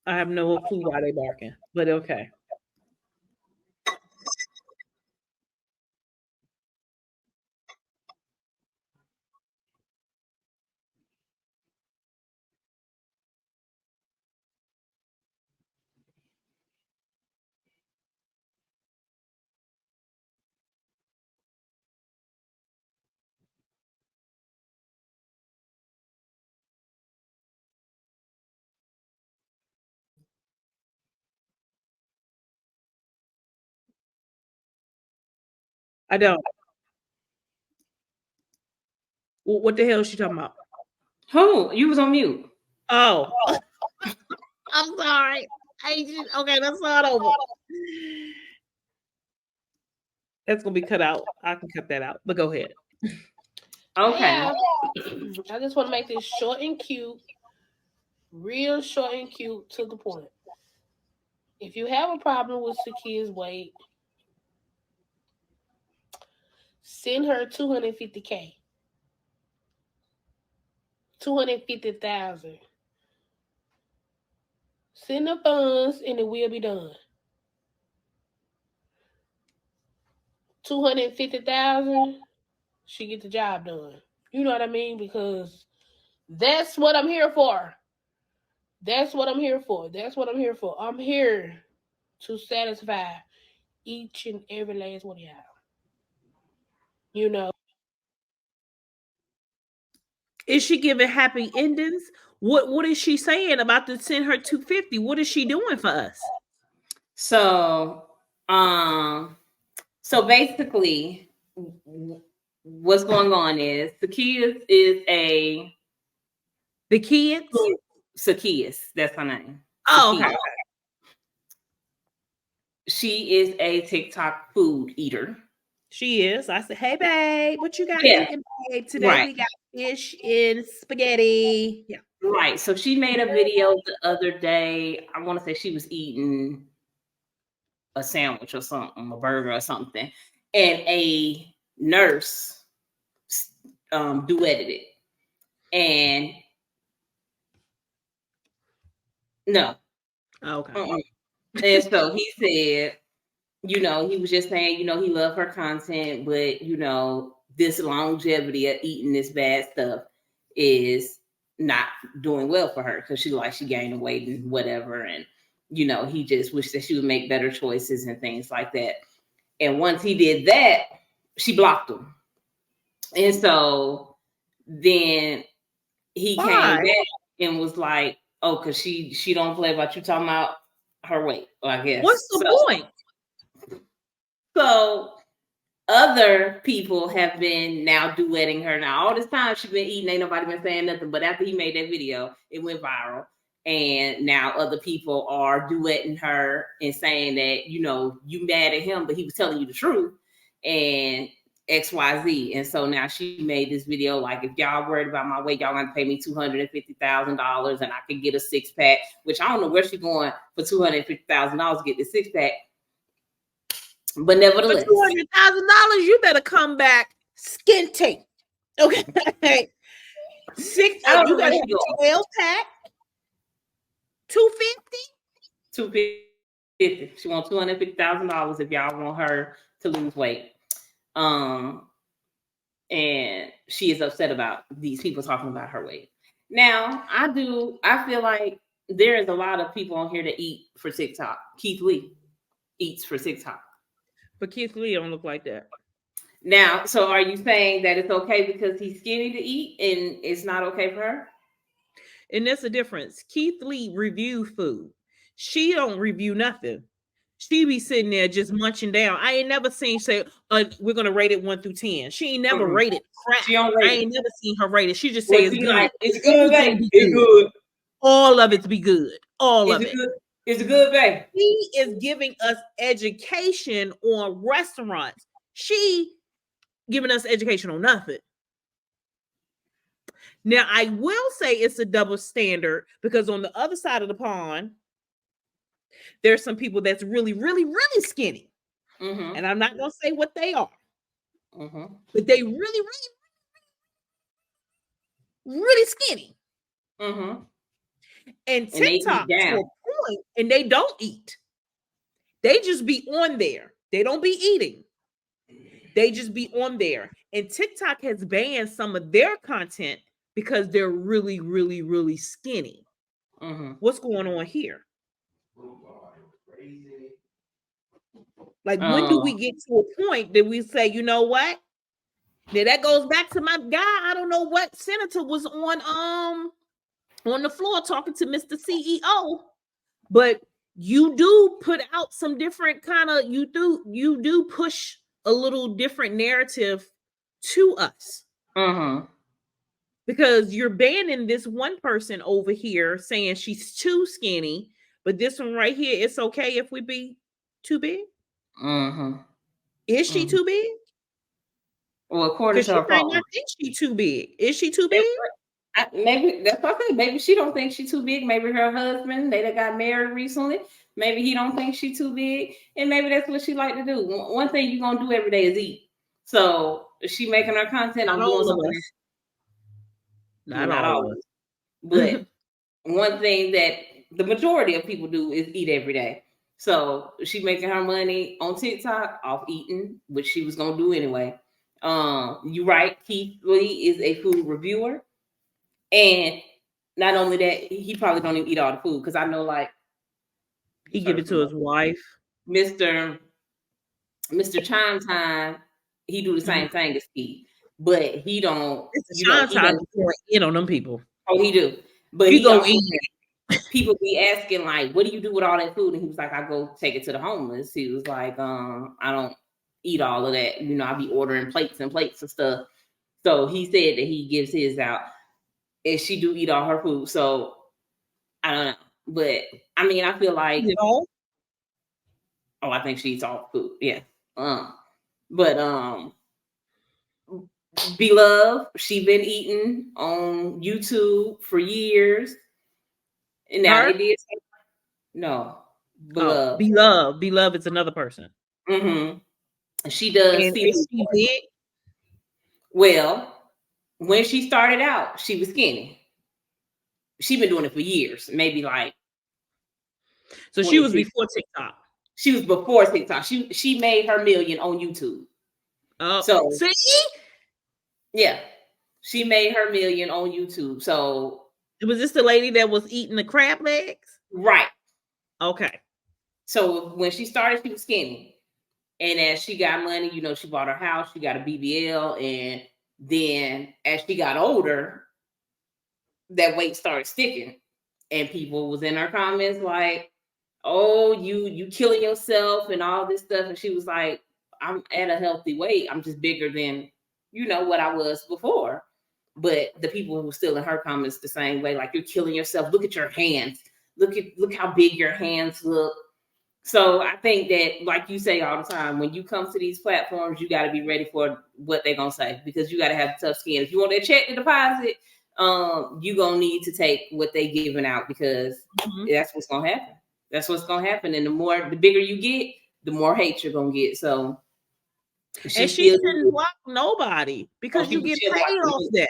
I have no clue why they barking, but okay. I don't. What the hell is she talking about? Who? You was on mute. Oh. I'm sorry. Okay, let's start over. That's gonna be cut out. I can cut that out, but go ahead. Okay. Yeah. I just want to make this short and cute, real short and cute, to the point. If you have a problem with Sekeyus' weight, send her $250K. 250,000. Send the funds and it will be done. 250,000, she get the job done. You know what I mean? Because that's what I'm here for. That's what I'm here for. That's what I'm here for. I'm here to satisfy each and every last one of y'all. You know. Is she giving happy endings? What is she saying about to send her 250? What is she doing for us? So basically, what's going on is Sekeyus is the kids. Sekeyus, that's her name. Oh, okay. She is a TikTok food eater. She is. I said, "Hey, babe, what you got eating, babe? Today right. We got fish and spaghetti." Yeah. Right. So she made a video the other day. I want to say she was eating a sandwich or something, a burger or something, and a nurse duetted it. And no. Okay. And so he said, he was just saying, he loved her content, but this longevity of eating this bad stuff is not doing well for her because she gained weight and whatever. And, he just wished that she would make better choices and things like that. And once he did that, she blocked him. And so then he came back and was like, oh, because she don't play about you talking about her weight, I guess. What's the point? So other people have been now duetting her. Now, all this time she's been eating, ain't nobody been saying nothing. But after he made that video, it went viral. And now other people are duetting her and saying that, you mad at him, but he was telling you the truth. And XYZ. And so now she made this video like, if y'all worried about my weight, y'all gonna pay me $250,000 and I can get a 6-pack, which I don't know where she's going for $250,000 to get the 6-pack. But nevertheless, for $200,000, you better come back skinty. Okay. You got a 12-pack. 250. 250. She wants $250,000 if y'all want her to lose weight. And she is upset about these people talking about her weight. Now, I feel like there is a lot of people on here that eat for TikTok. Keith Lee eats for TikTok. But Keith Lee don't look like that. Now, so are you saying that it's okay because he's skinny to eat and it's not okay for her? And that's the difference. Keith Lee review food. She don't review nothing. She be sitting there just munching down. I ain't never seen say we're gonna rate it 1 through 10. She ain't never rated crap. I ain't never seen her rate it. She just says it's good. Like, it's good, babe. It's good. All of it be good. All of it. Good? Is it good, babe? She is giving us education on restaurants. She giving us education on nothing. Now, I will say it's a double standard because on the other side of the pond, there's some people that's really, really, really skinny. Mm-hmm. And I'm not going to say what they are. Mm-hmm. But they really, really, really skinny. Mm-hmm. And TikTok, to a doing, and they don't eat. They just be on there. They don't be eating. They just be on there. And TikTok has banned some of their content because they're really, really, really skinny. What's going on here? Like, when do we get to a point that we say, you know what? Now that goes back to my guy. I don't know what senator was on the floor talking to Mr. CEO, but you do put out some different kind of you do push a little different narrative to us. Because you're banning this one person over here saying she's too skinny, but this one right here, it's okay if we be too big. Is she too big? Well, according to she her might phone, not think she too big. Is she too big? Maybe that's what I think. Maybe she don't think she's too big. Maybe her husband, they got married recently. Maybe he don't think she's too big, and maybe that's what she like to do. One thing you're gonna do every day is eat. So is she making her content? I'm doing something. Not always. But one thing that the majority of people do is eat every day. So she making her money on TikTok off eating, which she was gonna do anyway. You're right. Keith Lee is a food reviewer, and not only that, he probably don't even eat all the food because I know, like, he give it to his wife, Mr. Chime Time. He do the same thing as Keith, but he don't. Chime Time in on them people. Oh, he do, but he go also, eat. People be asking, like, what do you do with all that food? And he was like, I go take it to the homeless. He was like, I don't eat all of that. You know, I be ordering plates and stuff. So he said that he gives his out. And she do eat all her food. So I don't know. But I mean, I feel like, I think she eats all food. Yeah. But Beloved, she been eating on YouTube for years. And now they did no. Beloved. Beloved is another person. She does. And is she big? Well, when she started out, she was skinny. She been doing it for years, maybe like. So she was before TikTok. She was before TikTok. She made her million on YouTube. So see, yeah, she made her million on YouTube. So was this the lady that was eating the crab legs? Right. Okay. So when she started, she was skinny, and as she got money, you know, she bought her house, she got a BBL, and then as she got older, that weight started sticking, and people was in her comments like, "Oh, you killing yourself and all this stuff," and she was like, "I'm at a healthy weight. I'm just bigger than, you know, what I was before." But the people who were still in her comments the same way, like, "You're killing yourself. Look at your hands. Look how big your hands look." So I think that, like you say all the time, when you come to these platforms, you got to be ready for what they're gonna say, because you got to have tough skin. If you want that check to deposit, you're gonna need to take what they giving out, because that's what's gonna happen. That's what's gonna happen. And the bigger you get, the more hate you're gonna get. So she shouldn't block nobody, because you get paid off that.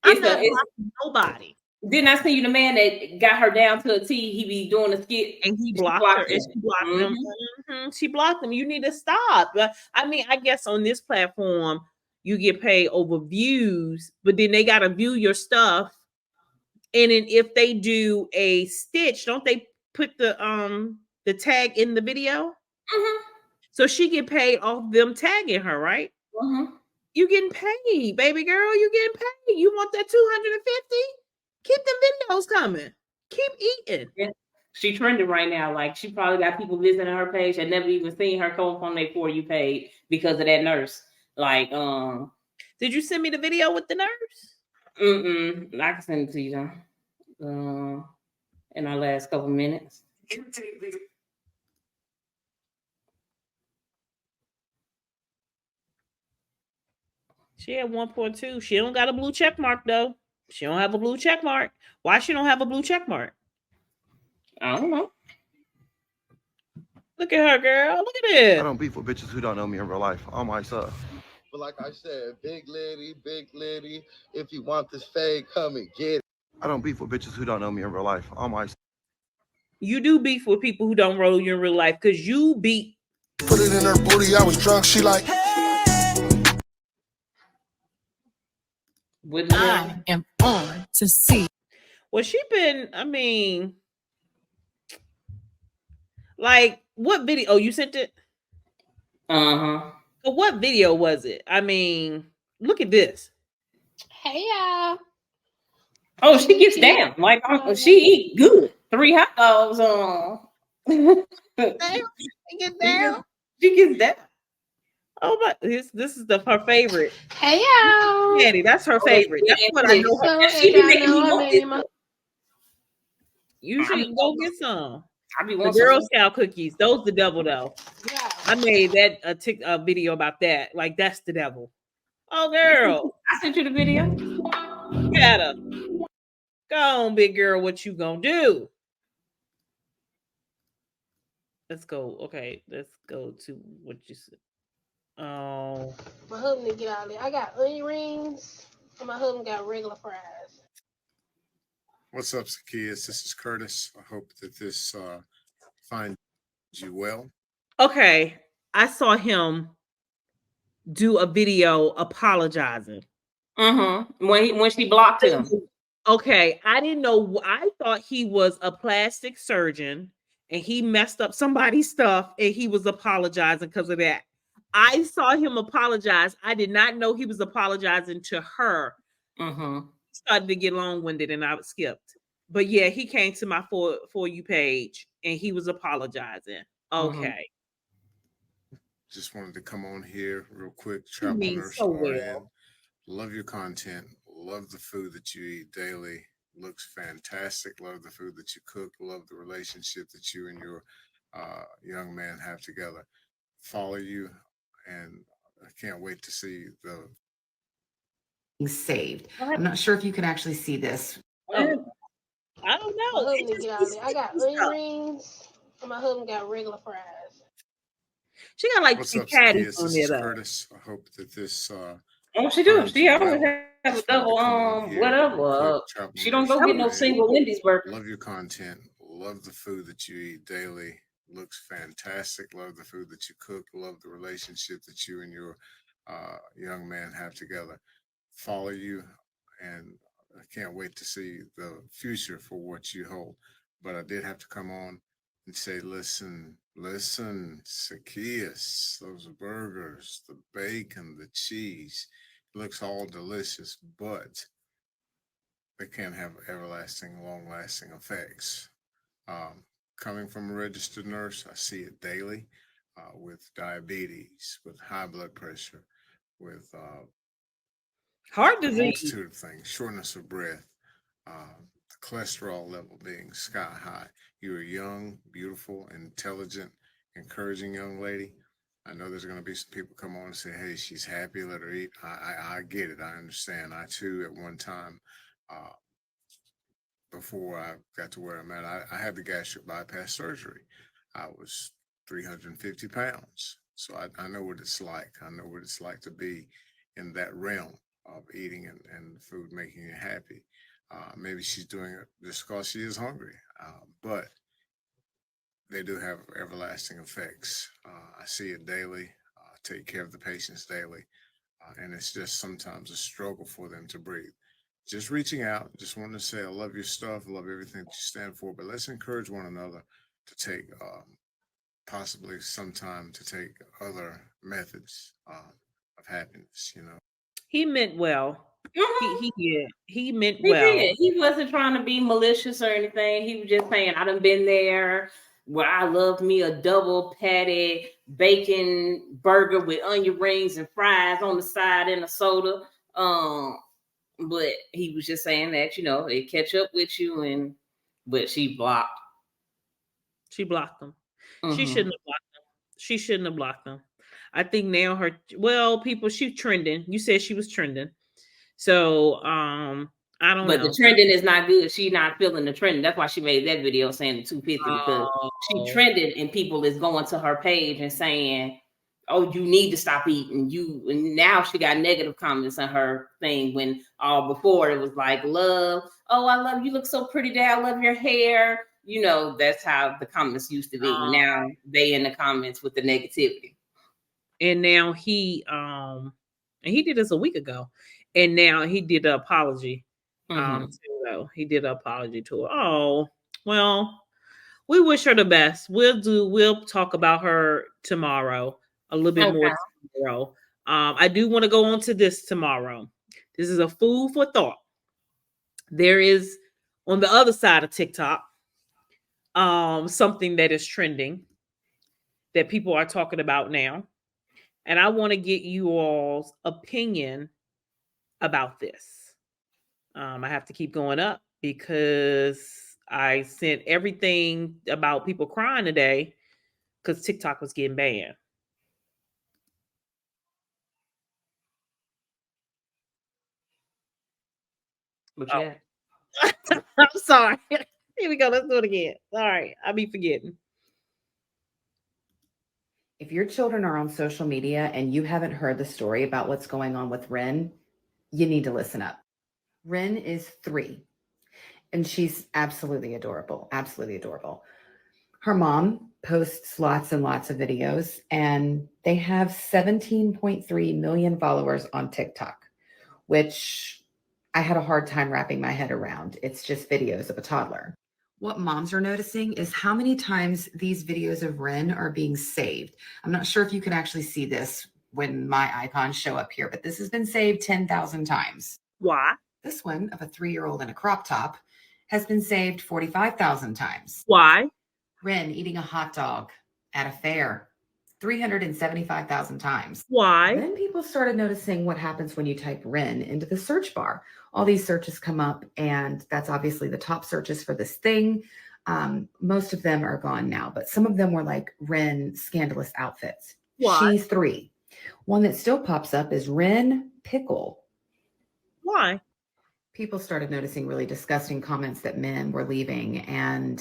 I'm not blocking nobody. Didn't I see you the man that got her down to a T? He be doing a skit and he blocked her. And she blocked him. She blocked him. You need to stop. I mean, I guess on this platform you get paid over views, but then they gotta view your stuff. And then if they do a stitch, don't they put the tag in the video? So she get paid off them tagging her, right? You getting paid, baby girl. You getting paid. You want that 250? Keep the videos coming. Keep eating. Yeah. She trending right now. Like, she probably got people visiting her page that never even seen her come up on their For You page because of that nurse. Like, did you send me the video with the nurse? I can send it to you in our last couple minutes. She had 1.2. She don't got a blue check mark though. She don't have a blue check mark. Why she don't have a blue check mark? I don't know. Look at her, girl. Look at it. I don't beef with bitches who don't know me in real life. All myself. But like I said, big lady. If you want this fade, come and get it. I don't beef with bitches who don't know me in real life. All myself. You do beef with people who don't roll you in real life because you beat. Put it in her booty. I was drunk. She like. I am on to see. Well, she been. I mean, like what video? Oh, you sent it. But what video was it? I mean, look at this. Hey y'all. Oh, she gets down. Like she eat good. 3 hot dogs on. She get down. She gets down. Oh my! This is her favorite. Hey y'all. Daddy, that's her favorite. That's what I know. So, She be making y'all me know, want this. You should go get some. The Girl Scout cookies. Those the devil though. Yeah. I made that a video about that. Like that's the devil. Oh girl. I sent you the video. Got her. Go on, big girl. What you gonna do? Let's go. Okay, let's go to what you said. Oh. My husband didn't get out of there. I got onion rings, and my husband got regular fries. What's up, Zacchaeus? This is Curtis. I hope that this finds you well. Okay, I saw him do a video apologizing. When she blocked him. Okay, I didn't know. I thought he was a plastic surgeon and he messed up somebody's stuff and he was apologizing because of that. I saw him apologize. I did not know he was apologizing to her. Started to get long-winded and I skipped. But yeah, he came to my for you page and he was apologizing. Okay. Just wanted to come on here real quick. Travel nurse so well. Love your content. Love the food that you eat daily. Looks fantastic. Love the food that you cook. Love the relationship that you and your young man have together. Follow you, and I can't wait to see the Saved. I'm not sure if you can actually see this. I don't know. My husband didn't get out of there. I got onion rings, and my husband got regular fries. She got like What's two up, patties Zacchaeus? on This there is though. Curtis. I hope that this Oh, she do. She always has a double whatever. She don't go get no single Wendy's burger. Love your content. Love the food that you eat daily. Looks fantastic. Love the food that you cook. Love the relationship that you and your young man have together. Follow you, and I can't wait to see the future for what you hold. But I did have to come on and say, listen, Zacchaeus, those burgers, the bacon, the cheese, looks all delicious, but they can't have everlasting, long-lasting effects. Coming from a registered nurse, I see it daily with diabetes, with high blood pressure, with heart a disease, multitude of things, shortness of breath, the cholesterol level being sky high. You're a young, beautiful, intelligent, encouraging young lady. I know there's going to be some people come on and say, hey, she's happy, let her eat. I get it. I understand. I too, at one time, before I got to where I'm at, I had the gastric bypass surgery. I was 350 pounds. So I know what it's like. I know what it's like to be in that realm of eating and food making you happy. Maybe she's doing it just because she is hungry, but they do have everlasting effects. I see it daily. Take care of the patients daily. And it's just sometimes a struggle for them to breathe. Just reaching out, just wanting to say, I love your stuff, I love everything that you stand for, but let's encourage one another to take, possibly sometime to take other methods of happiness, you know. He meant well. He did. He meant He well. did. He wasn't trying to be malicious or anything. He was just saying, I done been there where I love me a double patty bacon burger with onion rings and fries on the side and a soda. But he was just saying that, you know, they catch up with you but she blocked. She blocked them. She shouldn't have blocked them. She shouldn't have blocked them. I think now she's trending. You said she was trending. So I don't know. But the trending is not good. She's not feeling the trending. That's why she made that video saying the 250 because she trended and people is going to her page and saying, oh, you need to stop eating. And now she got negative comments on her thing when before it was like love. Oh, I love you. Look so pretty today. I love your hair. you know, that's how the comments used to be. Now they in the comments with the negativity. And now he did this a week ago, and now he did an apology. He did an apology to her. Oh, well, we wish her the best. We'll talk about her tomorrow, a little bit more tomorrow. I do want to go on to this tomorrow. This is a food for thought. There is on the other side of TikTok, something that is trending that people are talking about now. And I want to get you all's opinion about this. I have to keep going up because I sent everything about people crying today because TikTok was getting banned. What you got? I'm sorry. Here we go. Let's do it again. Sorry. I'll be forgetting. If your children are on social media and you haven't heard the story about what's going on with Ren, you need to listen up. Ren is 3, and she's absolutely adorable. Absolutely adorable. Her mom posts lots and lots of videos, and they have 17.3 million followers on TikTok, which I had a hard time wrapping my head around. It's just videos of a toddler. What moms are noticing is how many times these videos of Ren are being saved. I'm not sure if you can actually see this when my icons show up here, but this has been saved 10,000 times. Why? This one of a 3-year-old in a crop top has been saved 45,000 times. Why? Ren eating a hot dog at a fair 375,000 times. Why? Then people started noticing what happens when you type Ren into the search bar. All these searches come up, and that's obviously the top searches for this thing. Most of them are gone now, but some of them were like Ren scandalous outfits. Why? She's 3. One that still pops up is Ren pickle. Why? People started noticing really disgusting comments that men were leaving, and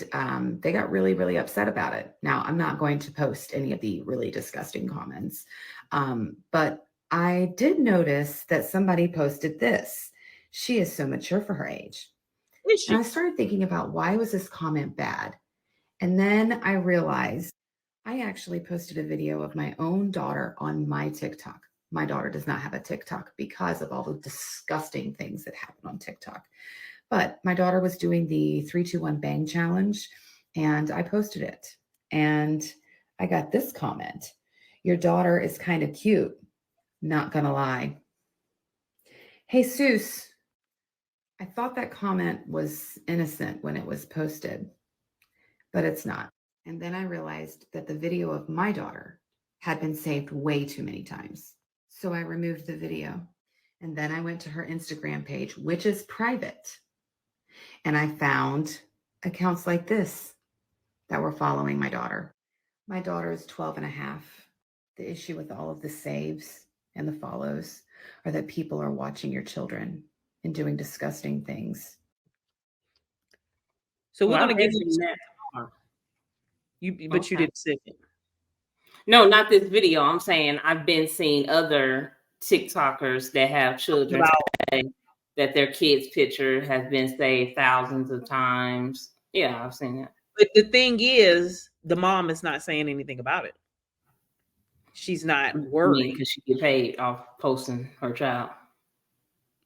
they got really, really upset about it. Now, I'm not going to post any of the really disgusting comments, but I did notice that somebody posted this. She is so mature for her age. Is she? And I started thinking about why was this comment bad? And then I realized I actually posted a video of my own daughter on my TikTok. My daughter does not have a TikTok because of all the disgusting things that happen on TikTok. But my daughter was doing the 3-2-1 bang challenge, and I posted it. And I got this comment. Your daughter is kind of cute. Not gonna lie. Hey, Jesus, I thought that comment was innocent when it was posted, but it's not. And then I realized that the video of my daughter had been saved way too many times. So I removed the video, and then I went to her Instagram page, which is private. And I found accounts like this that were following my daughter. My daughter is 12 and a half. The issue with all of the saves and the follows are that people are watching your children and doing disgusting things. So we're going to give you that. But you didn't see it. No, not this video. I'm saying I've been seeing other TikTokers that have children say that their kid's picture has been saved thousands of times. Yeah, I've seen that. But the thing is, the mom is not saying anything about it. She's not worried because she get paid off posting her child.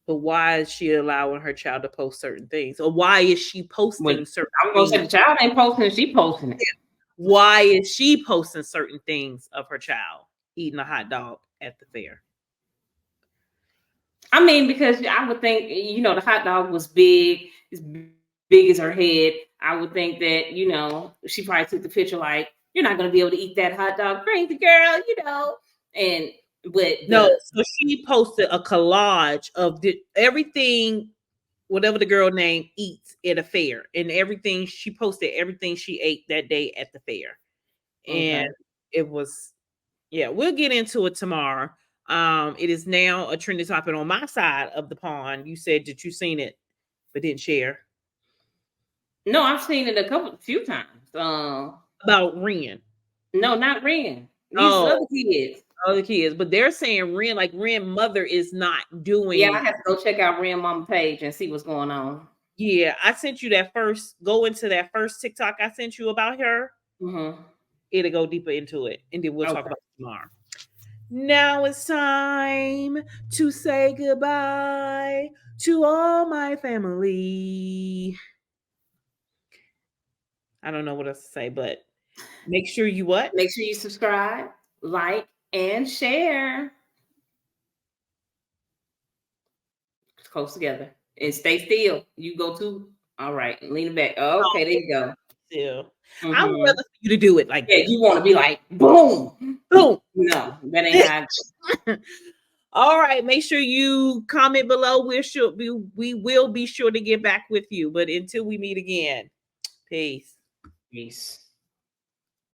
But why is she allowing her child to post certain things? Or why is she posting certain I'm going to say the child ain't posting it, she posting it. Why is she posting certain things of her child eating a hot dog at the fair? I mean, because I would think, you know, the hot dog was big, as big as her head. I would think that, you know, she probably took the picture like, you're not going to be able to eat that hot dog, crazy girl, you know. But so she posted a collage of everything, whatever the girl name eats at a fair, and everything she posted, everything she ate that day at the fair. And it was, we'll get into it tomorrow. It is now a trending topic on my side of the pond. You said that you seen it, but didn't share. No, I've seen it a few times. About Ren. No, not Ren. These other kids. Other kids, but they're saying Ren, like Ren mother is not doing. Yeah, I have to go check out Ren mama page and see what's going on. Yeah, I sent you that first. Go into that first TikTok I sent you about her. It'll go deeper into it, and then we'll talk about it tomorrow. Now it's time to say goodbye to all my family. I don't know what else to say, but make sure you what? Make sure you subscribe, like, and share. Close together and stay still. You go to all right, lean back. Okay, there you go. Still, I would rather for you to do it like this. You want to be like boom, boom. No, that ain't how. All right, make sure you comment below. We will be sure to get back with you. But until we meet again, peace. Peace.